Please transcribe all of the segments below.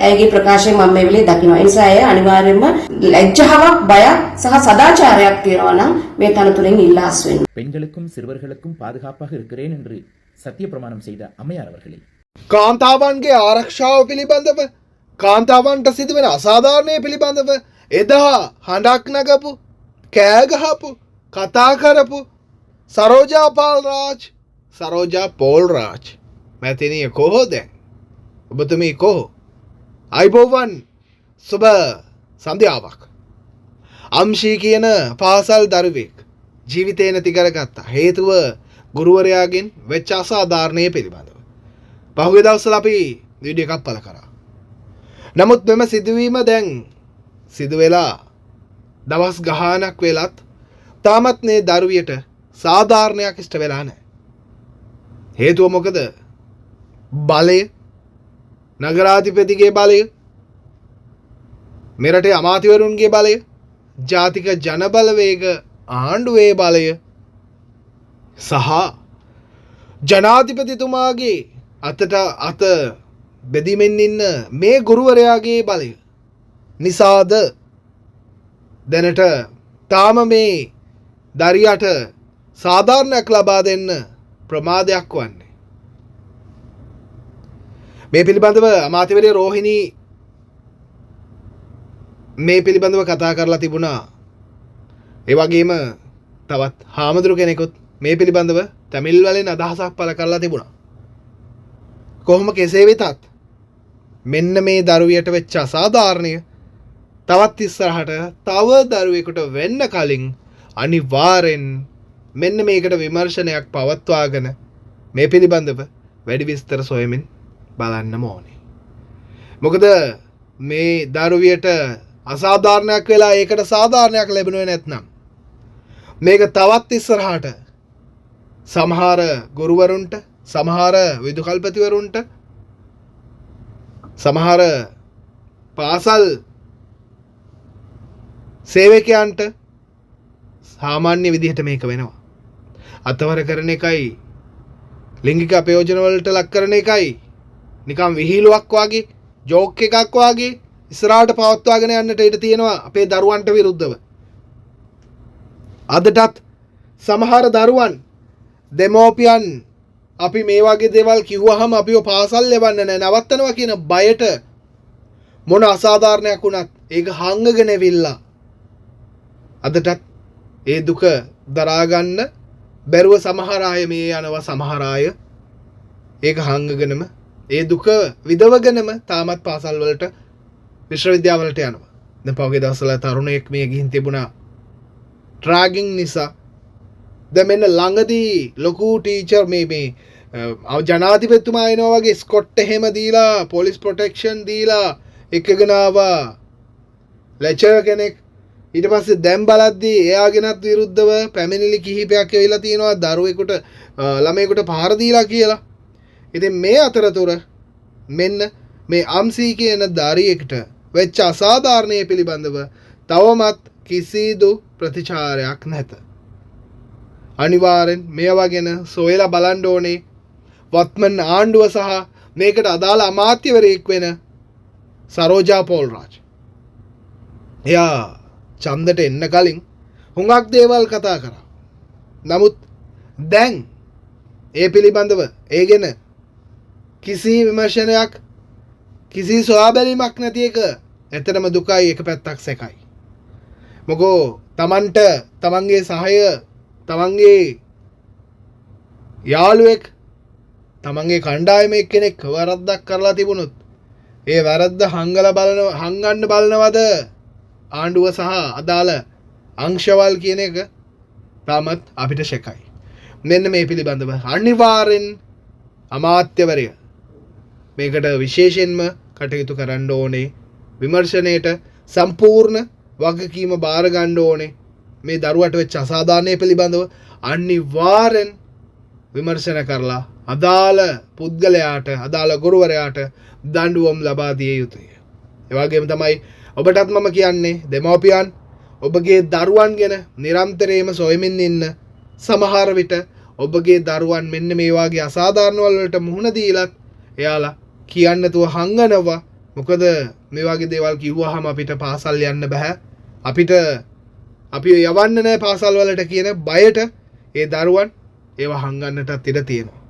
ඇයගේ ප්‍රකාශය මම මේ වෙලේ දකිනවා. ඒ නිසා ඇය අනිවාර්යයෙන්ම ලැජ්ජාවක්, බයක් සහ සදාචාරයක් තියෙනවා නම් මේ තනතුරෙන් ඉල්ලාස් වෙන්න. பெண்களுக்கும் சிறுவர்களுக்கும் பாதுகாப்பாக இருக்கிறேன் என்று சத்திய பிரமாணம் செய்த அம்மையார் அவர்களே, කාන්තාවන්ගේ ආරක්ෂාව පිළිබඳව, කාන්තාවන්ට සිදුවෙන අසාධාරණය පිළිබඳව එදා හඬක් නගපු, කෑගහපු, කතා කරපු සරෝජා පෝල් රාජ් මැතිනිය කොහෝ දැන්? ඔබතුමී කොහෝ? අයිබෝවන් සුබ සන්ධ්‍යාවක්. අම්ෂී කියන පාසල් දරුවෙක් ජීවිතේ නැති කරගත්තා. හේතුව ගුරුවරයාගෙන් වෙච්ච අසාධාරණය පිළිබඳව. පහුගිය දවස්වල අපි වීඩියෝ එකක් පළ කරා. නමුත් මෙම සිදුවීම දැන් සිදු වෙලා දවස් ගාණක් වෙලත් තාමත් මේ දරුවියට සාධාරණයක් ඉෂ්ට වෙලා නැහැ. හේතුව මොකද? බලය, නගරාධිපතිගේ බලය, මෙරටේ අමාත්‍යවරුන්ගේ බලය, ජාතික ජනබලවේග ආණ්ඩුවේ බලය සහ ජනාධිපතිතුමාගේ අත බෙදිමින් ඉන්න මේ ගුරුවරයාගේ බලය නිසාද දැනට තාම මේ දරියට සාධාරණයක් ලබා දෙන්න ප්‍රමාදයක් වන්නේ. මේ පිළිබඳව අමාත්‍යවරිය රෝහිණී මේ පිළිබඳව කතා කරලා තිබුණා. ඒ වගේම තවත් හාමුදුරු කෙනෙකුත් මේ පිළිබඳව තමිල් වලින් අදහසක් පළ කරලා තිබුණා. කොහොම කෙසේ වෙතත් මෙන්න මේ දරුවියට වෙච්ච අසාධාරණය තවත් ඉස්සරහට තව දරුවෙකුට වෙන්න කලින් අනිවාර්යෙන් මෙන්න මේකට විමර්ශනයක් පවත්වාගෙන මේ පිළිබඳව වැඩි විස්තර සොයමින් බලන්න ඕනේ. මොකද මේ දරුවියට අසාධාරණයක් වෙලා ඒකට සාධාරණයක් ලැබුණේ නැත්නම් මේක තවත් ඉස්සරහට සමහර ගුරුවරුන්ට, සමහර විදුකල්පතිවරුන්ට, සමහර පාසල් සේවකයන්ට සාමාන්‍ය විදිහට මේක වෙනවා. අතවර කරන එකයි, ලිංගික අපයෝජන වලට ලක් කරන එකයි නිකම් විහිළුවක් වගේ, ජෝක් එකක් වගේ ඉස්සරහට පවත්වාගෙන යන්නට ඉඩ තියෙනවා අපේ දරුවන්ට විරුද්ධව. අදටත් සමහර දරුවන්, දෙමෝපියන් අපි මේ වගේ දේවල් කිව්වහම අපිව පාසල් යවන්න නැහැ, නවත්තනවා කියන බයට මොන අසාධාරණයක් වුණත් ඒක හංගගෙන ඇවිල්ලා අදටත් ඒ දුක දරා ගන්න බැරුව සමහර අය මේ යනවා, සමහර අය ඒක හංගගෙනම ඒ දුක විඳවගෙනම තාමත් පාසල් වලට, විශ්වවිද්‍යාලවලට යනවා. දැන් පහුගිය දවස්වල තරුණයෙක් මේ ගිහින් තිබුණා ට්‍රැගින් නිසා. දැන් මෙන්න ළඟදී ලොකු ටීචර් මේ ජනාධිපතිතුමා එනවා වගේ ස්කොට් එහෙම දීලා, පොලිස් ප්‍රොටෙක්ෂන් දීලා එකගෙන ආවා ලෙක්චරර් කෙනෙක්. ඊට පස්සේ දැන් බලද්දී එයාගෙනත් විරුද්ධව පැමිණිලි කිහිපයක් ඇවිල්ලා තියෙනවා දරුවෙකුට, ළමයෙකුට පාර දීලා කියලා. ඉතින් මේ අතරතුර මෙන්න මේ අම්සී කියන දරියෙකුට වෙච්ච අසාධාරණයේ පිළිබඳව තවමත් කිසිදු ප්‍රතිචාරයක් නැත. අනිවාර්යෙන් මේවා ගැන සොයලා බලන්න ඕනේ වත්මන් ආණ්ඩුව සහ මේකට අදාළ අමාත්‍යවරයෙක් වෙන සරෝජා පෝල් රාජ්. එයා ඡන්දට එන්න කලින් හුඟක් දේවල් කතා කරා. නමුත් දැන් ඒ පිළිබඳව ඒ ගැන කිසි විමර්ශනයක්, කිසි සොයා බැලීමක් නැති එක ඇත්තටම දුකයි, එක පැත්තක් සැකයි. මොකෝ තමන්ට තමන්ගේ සහය, තමන්ගේ යාළුවෙක්, තමන්ගේ කණ්ඩායමේ කෙනෙක් වරද්දක් කරලා තිබුණොත් ඒ වැරද්ද හංගන්න බලනවද ආණ්ඩුව සහ අදාළ අංශවල් කියන එක තාමත් අපිට ශකයි. මෙන්න මේ පිළිබඳව අනිවාර්යෙන් අමාත්‍යවරය මේකට විශේෂයෙන්ම කටයුතු කරන්න ඕනේ. විමර්ශනයේට සම්පූර්ණ වගකීම බාර ගන්න ඕනේ. මේ දරුවට වෙච්ච අසාධාරණය පිළිබඳව අනිවාර්යෙන් විමර්ශන කරලා අදාළ පුද්ගලයාට, අදාළ ගුරුවරයාට දඬුවම් ලබා දිය යුතුය. ඒ වගේම තමයි ඔබටත් මම කියන්නේ දෙමව්පියන් ඔබගේ දරුවන් ගැන නිරන්තරයෙන්ම සොයමින් ඉන්න. සමහර විට ඔබගේ දරුවන් මෙන්න මේ වාගේ අසාධාරණ වලට මුහුණ දීලත් එයාලා කියන්න නැතුව හංගනවා මොකද මේ වගේ දේවල් කිව්වහම අපිට පාසල් යන්න බෑ. අපිට අපි යවන්න නෑ පාසල් වලට කියන බයට ඒ දරුවන් ඒවා හංගන්නටත් ඉඩ තියෙනවා.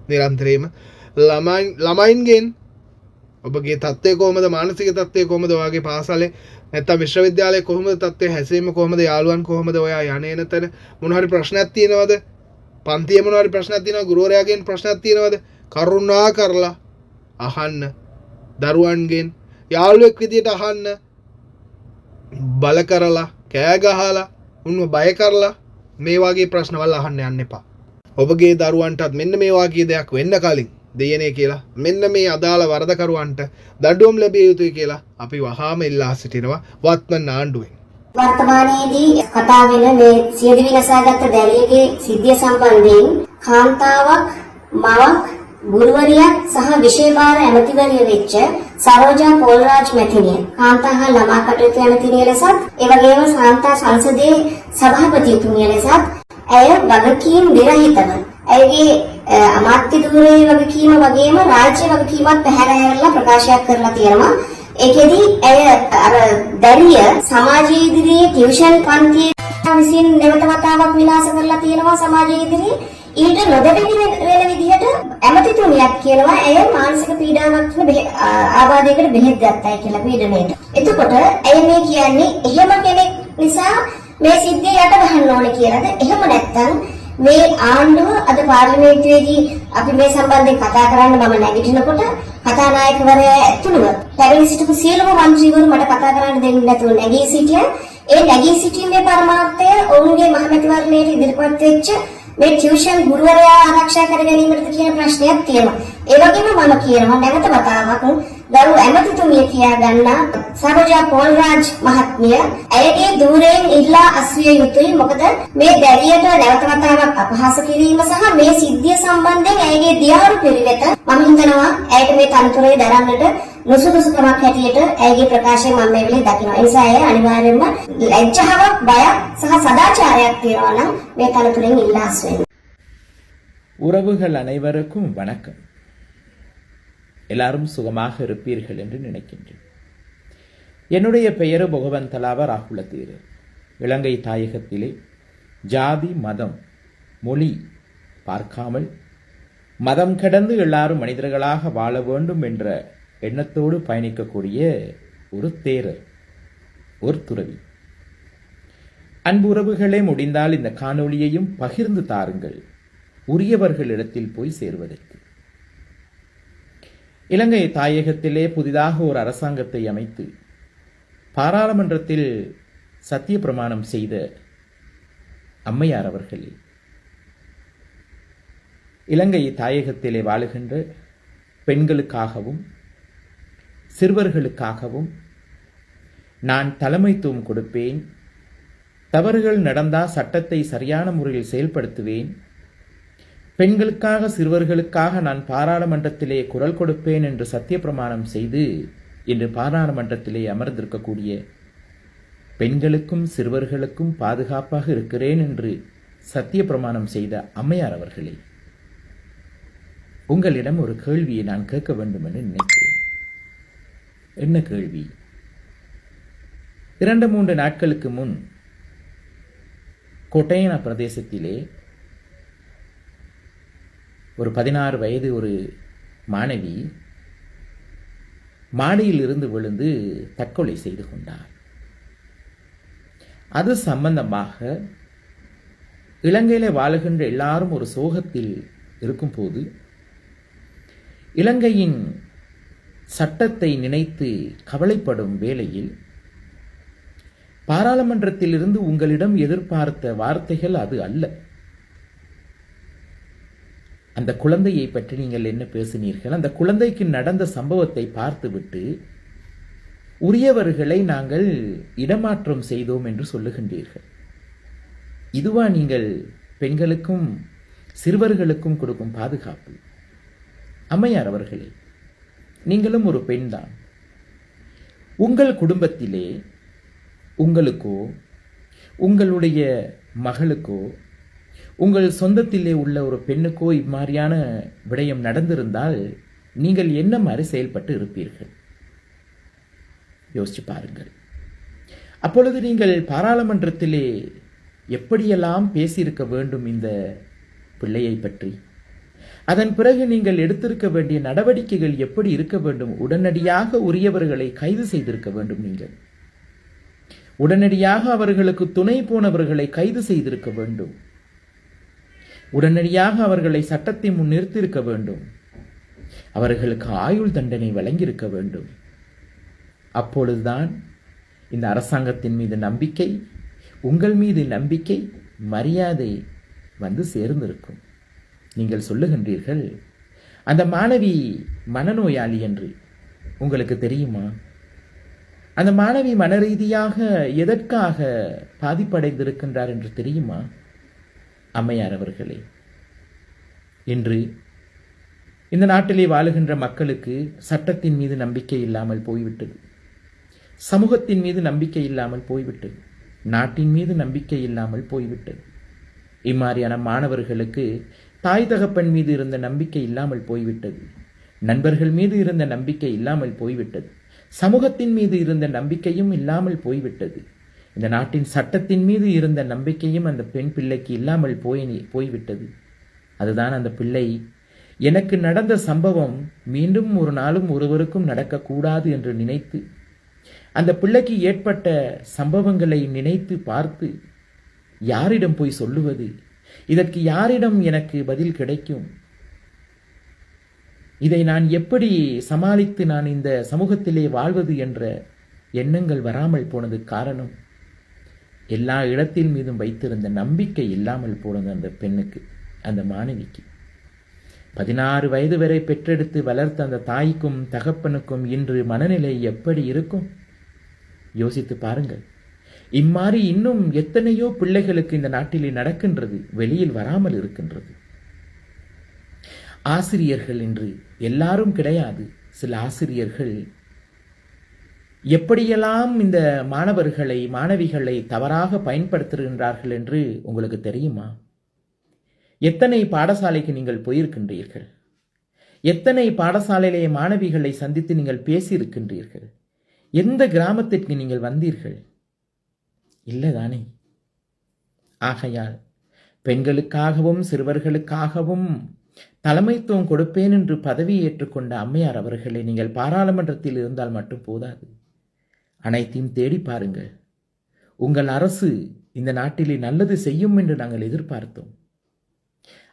නිරන්තරයෙන්ම ළමයින්ගෙන් ඔබගේ තත්ත්වය කොහොමද, මානසික තත්ත්වය කොහොමද, ඔයාගේ පාසලේ නැත්නම් විශ්වවිද්‍යාලයේ කොහොමද තත්ත්වය, හැසිරීම කොහොමද, යාළුවන් කොහොමද, ඔයා යන්නේ නැතන මොන හරි ප්‍රශ්නයක් තියෙනවද, පන්තියේ මොන හරි ප්‍රශ්නයක් තියෙනවද, ගුරුවරයාගෙන් ප්‍රශ්නයක් තියෙනවද, කරුණා කරලා අහන්න. දරුවන්ගෙන් යාළුවෙක් විදියට අහන්න. බල කරලා, කෑ ගහලා, උන්ව බය කරලා මේ වගේ ප්‍රශ්නවල් අහන්න යන්න එපා. ඔබගේ දරුවන්ටත් මෙන්න මේ වගේ දෙයක් වෙන්න කලින් දෙයනේ කියලා මෙන්න මේ අදාළ වරදකරුවන්ට දඬුවම් ලැබිය යුතුයි කියලා අපි වහාම ඉල්ලා සිටිනවා වත්මන් ආණ්ඩුවෙන්. වර්තමානයේදී කතා වෙන මේ සියදිවි නසාගත් දැරියගේ සිද්ධිය සම්බන්ධයෙන් කාන්තාවක්, මවක්, ගුරුවරියක් සහ විශේෂ ඇමතිවරිය වෙච්ච සරෝජා පෝල්රාජ් මැතිණිය කාන්තා හා ළමා කටයුතු ඇමතිනිය ලෙසත් ඒ වගේම කාන්තා සංසදයේ සභාපතිතුමිය ලෙසත් ඇය වගකීම් විරහිතව ඇයගේ අමාත්‍ය ධූරයේ වගකීම වගේම රාජ්‍ය වගකීමත් පැහැරහැරලා ප්‍රකාශයක් කරලා තියෙනවා. ඒකෙදි ඇය අර දැරිය සමාජීය ඉදිරියේ ටියුෂන් පන්තියේ විසින් නැවත වතාවක් විනාශ කරලා තියෙනවා සමාජීය ඉදිරියේ. ඊට නොදැවෙන වෙන විදිහට ඇමතිතුමියක් කියනවා ඇය මානසික පීඩාවක් ආබාධයකට බෙහෙත් ගත්තයි කියලා පීඩනයට. එතකොට ඇය මේ කියන්නේ එහෙම කෙනෙක් නිසා මේ සිද්ධිය යට ගහන්න ඕනේ කියලාද? එහෙම නැත්නම් මේ ආණ්ඩුව අද පාර්ලිමේන්තුවේදී අපි මේ සම්බන්ධයෙන් කතා කරන්න මම නැගිටිනකොට කතානායකවරයා ඇතුළුව පැමිණ සිටපු සියලුම මන්ත්‍රීවරු මට කතා කරන්න දෙන්නේ නැතුව නැගී සිටියා. ඒ නැගී සිටීමේ පරමාර්ථය ඔවුන්ගේ මහමැතිවරණයට ඉදිරිපත් වෙච්ච මේ ටියුෂන් ගුරුවරයා ආරක්ෂා කර ගැනීමට කියන ප්‍රශ්නයක් තියෙනවා. ඒ වගේම මම කියනවා නැවත වතාවක් දරු ඇමතිතුමිය කියා ගන්නා සරෝජා පෝල්රාජ් මහත්මිය ඇයගේ ධූරයෙන් ඉල්ලා අස්විය යුතුයි. මොකද මේ දැරියට නැවත වතාවක් අපහාස කිරීම සහ මේ සිද්ධිය සම්බන්ධයෙන් ඇයගේ දියාරු පිළිවෙත මම හිතනවා ඇයට මේ තනතුරේ දරන්නට නුසුදුසුකමක් හැටියට ඇයගේ ප්‍රකාශය මම මේ වෙලේ දකිනවා. ඒ නිසා ඇය අනිවාර්යයෙන්ම ලැජ්ජාවක්, බයක් සහ සදාචාරයක් තියනවා නම් මේ තනතුරෙන් ඉල්ලා අස්වෙන්න. உறவுகள் அனைவருக்கும் வணக்கம். எல்லாரும் சுகமாக இருப்பீர்கள் என்று நினைக்கின்றேன். என்னுடைய பெயர் பகவன் தலாவ ராகுலத்தீர். இலங்கை தாயகத்திலே ஜாதி, மதம், மொழி பார்க்காமல் மதம் கடந்து எல்லாரும் மனிதர்களாக வாழ வேண்டும் என்ற எண்ணத்தோடு பயணிக்கக்கூடிய ஒரு தேரர், ஒரு துறவி. அன்பு உறவுகளே, முடிந்தால் இந்த காணொளியையும் பகிர்ந்து தாருங்கள், உரியவர்களிடத்தில் போய் சேர்வதற்கு. இலங்கை தாயகத்திலே புதிதாக ஒரு அரசாங்கத்தை அமைத்து பாராளுமன்றத்தில் சத்திய பிரமாணம் செய்த அம்மையார் அவர்கள் இலங்கை தாயகத்திலே வாழுகின்ற பெண்களுக்காகவும் சிறுவர்களுக்காகவும் நான் தலைமைத்துவம் கொடுப்பேன், தவறுகள் நடந்தால் சட்டத்தை சரியான முறையில் செயல்படுத்துவேன், பெண்களுக்காக சிறுவர்களுக்காக நான் பாராளுமன்றத்திலே குரல் கொடுப்பேன் என்று சத்திய பிரமாணம் செய்து இன்று பாராளுமன்றத்திலே அமர்ந்திருக்கக்கூடிய பெண்களுக்கும் சிறுவர்களுக்கும் பாதுகாப்பாக இருக்கிறேன் என்று சத்திய பிரமாணம் செய்த அம்மையார் அவர்களே, உங்களிடம் ஒரு கேள்வியை நான் கேட்க வேண்டும் என்று நினைக்கிறேன். என்ன கேள்வி? 2-3 நாட்களுக்கு முன் கொட்டையன பிரதேசத்திலே ஒரு 16 வயது ஒரு மாணவி மாடியில் இருந்து விழுந்து தற்கொலை செய்து கொண்டார். அது சம்பந்தமாக இலங்கையிலே வாழுகின்ற எல்லாரும் ஒரு சோகத்தில் இருக்கும்போது இலங்கையின் சட்டத்தை நினைத்து கவலைப்படும் வேளையில் பாராளுமன்றத்திலிருந்து உங்களிடம் எதிர்பார்த்த வார்த்தைகள் அது அல்ல. அந்த குழந்தையை பற்றி நீங்கள் என்ன பேசினீர்கள்? அந்த குழந்தைக்கு நடந்த சம்பவத்தை பார்த்துவிட்டு உரியவர்களை நாங்கள் இடமாற்றம் செய்தோம் என்று சொல்லுகின்றீர்கள். இதுவா நீங்கள் பெண்களுக்கும் சிறுவர்களுக்கும் கொடுக்கும் பாதுகாப்பு? அம்மையார் அவர்களே, நீங்களும் ஒரு பெண்தான். உங்கள் குடும்பத்திலே உங்களுக்கோ உங்களுடைய மகளுக்கோ உங்கள் சொந்தத்திலே உள்ள ஒரு பெண்ணுக்கோ இம்மாதிரியான விடயம் நடந்திருந்தால் நீங்கள் என்ன மாதிரி செயல்பட்டு இருப்பீர்கள்? யோசிச்சு பாருங்கள். அப்பொழுது நீங்கள் பாராளுமன்றத்திலே எப்படியெல்லாம் பேசியிருக்க வேண்டும் இந்த பிள்ளையை பற்றி, அதன் பிறகு நீங்கள் எடுத்திருக்க வேண்டிய நடவடிக்கைகள் எப்படி இருக்க வேண்டும். உடனடியாக உரியவர்களை கைது செய்திருக்க வேண்டும். நீங்கள் உடனடியாக அவர்களுக்கு துணை போனவர்களை கைது செய்திருக்க வேண்டும். உடனடியாக அவர்களை சட்டத்தின் முன் நிறுத்தியிருக்க வேண்டும். அவர்களுக்கு ஆயுள் தண்டனை வழங்கியிருக்க வேண்டும். அப்பொழுதுதான் இந்த அரசாங்கத்தின் மீது நம்பிக்கை, உங்கள் மீது நம்பிக்கை, மரியாதை வந்து சேர்ந்திருக்கும். நீங்கள் சொல்லுகின்றீர்கள் அந்த மாணவி மனநோயாளி என்று. உங்களுக்கு தெரியுமா? அந்த மாணவி மனரீதியாக எதற்காக பாதிப்படைந்திருக்கின்றார் என்று தெரியுமா? அம்மையார் அவர்களே, இன்று இந்த நாட்டிலே வாழுகின்ற மக்களுக்கு சட்டத்தின் மீது நம்பிக்கை இல்லாமல் போய்விட்டது. சமூகத்தின் மீது நம்பிக்கை இல்லாமல் போய்விட்டது. நாட்டின் மீது நம்பிக்கை இல்லாமல் போய்விட்டது. இம்மாதிரியான மாணவர்களுக்கு தாய் தகப்பன் மீது இருந்த நம்பிக்கை இல்லாமல் போய்விட்டது. நண்பர்கள் மீது இருந்த நம்பிக்கை இல்லாமல் போய்விட்டது. சமூகத்தின் மீது இருந்த நம்பிக்கையும் இல்லாமல் போய்விட்டது. இந்த நாட்டின் சட்டத்தின் மீது இருந்த நம்பிக்கையும் அந்த பெண் பிள்ளைக்கு இல்லாமல் போய்விட்டது. அதுதான் அந்த பிள்ளை, எனக்கு நடந்த சம்பவம் மீண்டும் ஒரு நாளும் ஒருவருக்கும் நடக்கக்கூடாது என்று நினைத்து, அந்த பிள்ளைக்கு ஏற்பட்ட சம்பவங்களை நினைத்து பார்த்து யாரிடம் போய் சொல்லுவது, இதற்கு யாரிடம் எனக்கு பதில் கிடைக்கும், இதை நான் எப்படி சமாளித்து நான் இந்த சமூகத்திலே வாழ்வது என்ற எண்ணங்கள் வராமல் போனது காரணம் எல்லா இடத்தின் மீதும் வைத்திருந்த நம்பிக்கை இல்லாமல் போனது அந்த பெண்ணுக்கு, அந்த மாணவிக்கு. 16 வயது வரை பெற்றெடுத்து வளர்த்த அந்த தாய்க்கும் தகப்பனுக்கும் இன்று மனநிலை எப்படி இருக்கும் யோசித்து பாருங்கள். இம்மாதிரி இன்னும் எத்தனையோ பிள்ளைகளுக்கு இந்த நாட்டிலே நடக்கின்றது, வெளியில் வராமல் இருக்கின்றது. ஆசிரியர்கள் இன்று எல்லாரும் கிடையாது, சில ஆசிரியர்கள் எப்படியெல்லாம் இந்த மாணவர்களை மாணவிகளை தவறாக பயன்படுத்துகின்றார்கள் என்று உங்களுக்கு தெரியுமா? எத்தனை பாடசாலைக்கு நீங்கள் போயிருக்கின்றீர்கள்? எத்தனை பாடசாலையிலே மாணவிகளை சந்தித்து நீங்கள் பேசியிருக்கின்றீர்கள்? எந்த கிராமத்திற்கு நீங்கள் வந்தீர்கள்? இல்லைதானே? ஆகையால் பெண்களுக்காகவும் சிறுவர்களுக்காகவும் தலைமைத்துவம் கொடுப்பேன் என்று பதவி ஏற்றுக்கொண்ட அம்மையார் அவர்களை நீங்கள் பாராளுமன்றத்தில் இருந்தால் மட்டும் போதாது, அனைத்தையும் தேடி பாருங்கள். உங்கள் அரசு இந்த நாட்டிலே நல்லது செய்யும் என்று நாங்கள் எதிர்பார்த்தோம்.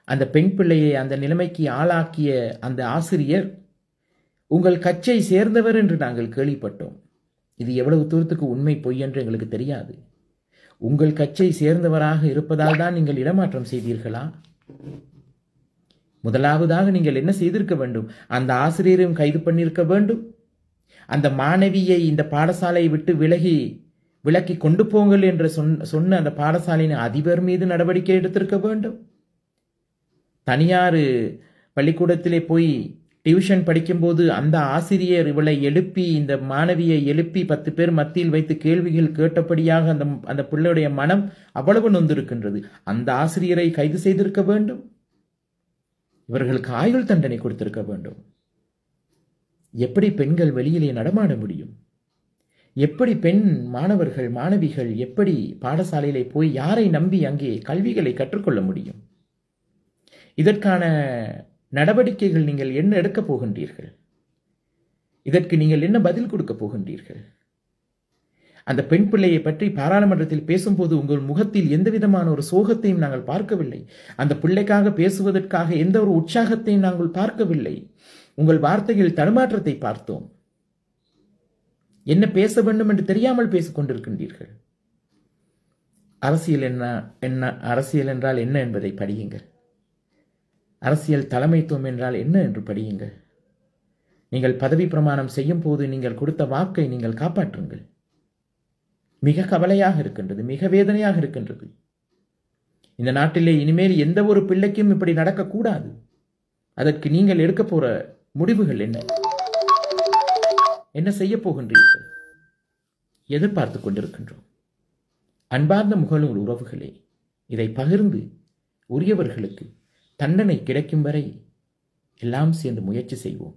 அந்த பெண் பிள்ளையை அந்த நிலைமைக்கு ஆளாக்கிய அந்த ஆசிரியர் உங்கள் கட்சியை சேர்ந்தவர் என்று நாங்கள் கேள்விப்பட்டோம். இது எவ்வளவு தூரத்துக்கு உண்மை பொய் என்று எங்களுக்கு தெரியாது. உங்கள் கட்சியை சேர்ந்தவராக இருப்பதால் தான் நீங்கள் இடமாற்றம் செய்தீர்களா? முதலாவதாக நீங்கள் என்ன செய்திருக்க வேண்டும்? அந்த ஆசிரியரையும் கைது பண்ணியிருக்க வேண்டும். அந்த மாணவியை இந்த பாடசாலையை விட்டு விலக்கி கொண்டு போங்கள் என்று சொன்ன அந்த பாடசாலையின் அதிபர் மீது நடவடிக்கை எடுத்திருக்க வேண்டும். தனியார் பள்ளிக்கூடத்திலே போய் டியூஷன் படிக்கும்போது அந்த ஆசிரியர் இவளை எழுப்பி, இந்த மாணவியை எழுப்பி 10 பேர் மத்தியில் வைத்து கேள்விகள் கேட்டபடியாக அந்த பிள்ளையுடைய மனம் அவ்வளவு நொந்திருக்கின்றது. அந்த ஆசிரியரை கைது செய்திருக்க வேண்டும். இவர்களுக்கு ஆயுள் தண்டனை கொடுத்திருக்க வேண்டும். எப்படி பெண்கள் வெளியிலே நடமாட முடியும்? எப்படி பெண் மாணவர்கள் மாணவிகள் எப்படி பாடசாலையிலே போய் யாரை நம்பி அங்கே கல்விகளை கற்றுக்கொள்ள முடியும்? இதற்கான நடவடிக்கைகள் நீங்கள் என்ன எடுக்கப் போகின்றீர்கள்? இதற்கு நீங்கள் என்ன பதில் கொடுக்க போகின்றீர்கள்? அந்த பெண் பிள்ளையை பற்றி பாராளுமன்றத்தில் பேசும்போது உங்கள் முகத்தில் எந்த விதமான ஒரு சோகத்தையும் நாங்கள் பார்க்கவில்லை. அந்த பிள்ளைக்காக பேசுவதற்காக எந்த ஒரு உற்சாகத்தையும் நாங்கள் பார்க்கவில்லை. உங்கள் வார்த்தையில் தடுமாற்றத்தை பார்த்தோம். என்ன பேச வேண்டும் என்று தெரியாமல் பேசிக் கொண்டிருக்கின்றீர்கள். அரசியல் என்றால் என்ன என்பதை படியுங்கள். அரசியல் தலைமைத்துவம் என்றால் என்ன என்று படியுங்கள். நீங்கள் பதவி பிரமாணம் செய்யும் போது நீங்கள் கொடுத்த வாக்கை நீங்கள் காப்பாற்றுங்கள். மிக கவலையாக இருக்கின்றது, மிக வேதனையாக இருக்கின்றது. இந்த நாட்டிலே இனிமேல் எந்த ஒரு பிள்ளைக்கும் இப்படி நடக்கக்கூடாது. அதற்கு நீங்கள் எடுக்க போற முடிவுகள் என்ன? என்ன செய்ய போகின்றீர்கள்? எதிர்பார்த்து கொண்டிருக்கின்றோம். அன்பார்ந்த முகநூல் உறவுகளே, இதை பகிர்ந்து உரியவர்களுக்கு தண்டனை கிடைக்கும் வரை எல்லாம் சேர்ந்து முயற்சி செய்வோம்.